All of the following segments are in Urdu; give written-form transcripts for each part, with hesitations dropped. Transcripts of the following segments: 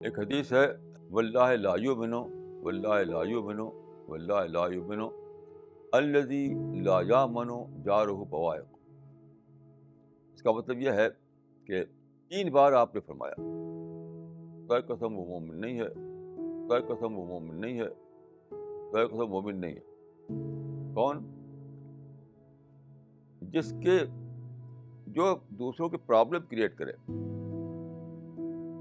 ایک حدیث ہے، واللہ لا یؤمنو، واللہ لا یؤمنو، واللہ لا یؤمنو الذی لا یامن جارہ بوائق۔ اس کا مطلب یہ ہے کہ 3 بار آپ نے فرمایا، خدا کی قسم وہ مومن نہیں ہے، خدا کی قسم وہ مومن نہیں ہے، خدا کی قسم مومن نہیں ہے۔ کون؟ جس کے جو دوسروں کی پرابلم کریٹ کرے،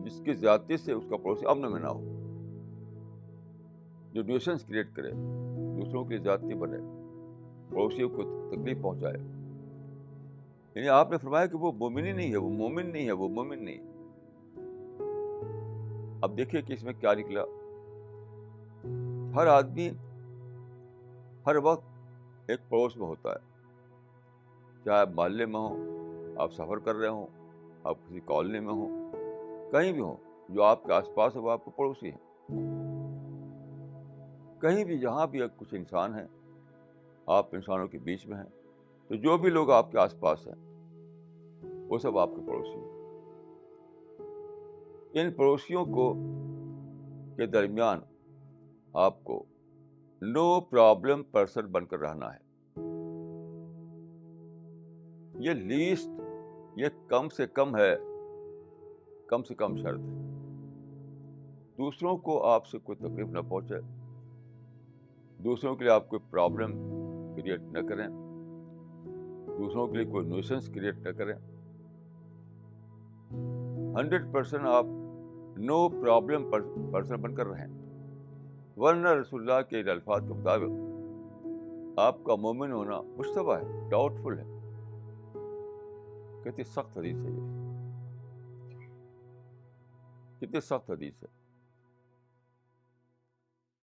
جس کی زیادتی سے اس کا پڑوسی امن میں نہ ہو، جو نیوسنس کریٹ کرے، دوسروں کی زیادتی بنے، پڑوسیوں کو تکلیف پہنچائے۔ یعنی آپ نے فرمایا کہ وہ مومن ہی نہیں ہے، وہ مومن نہیں ہے، وہ مومن نہیں ہے۔ اب دیکھیے کہ اس میں کیا نکلا۔ ہر آدمی ہر وقت ایک پڑوس میں ہوتا ہے، چاہے آپ محلے میں ہوں، آپ سفر کر رہے ہوں، آپ کسی کالونی میں ہوں، کہیں بھی ہوں، جو آپ کے آس پاس ہے وہ آپ کے پڑوسی ہیں۔ کہیں بھی جہاں بھی کچھ انسان ہیں، آپ انسانوں کے بیچ میں ہیں، تو جو بھی لوگ آپ کے آس پاس ہیں وہ سب آپ کے پڑوسی ہیں۔ ان پڑوسیوں کو کے درمیان آپ کو نو پرابلم پرسن بن کر رہنا ہے۔ یہ لیسٹ، یہ کم سے کم ہے، کم سے کم شرط ہے۔ دوسروں کو آپ سے کوئی تکلیف نہ پہنچے، دوسروں کے لیے آپ کوئی پرابلم کریٹ نہ کریں، دوسروں کے لیے کوئی نیوسنس کریٹ نہ کریں۔ 100% آپ نو پرابلم پرسن بن کر رہیں، ورنہ رسول اللہ کے ان الفاظ کے مطابق آپ کا مومن ہونا مشتبہ ہے، ڈاؤٹ فل ہے۔ کتنی سخت حدیث ہے یہ، کتنی سخت حدیث ہے۔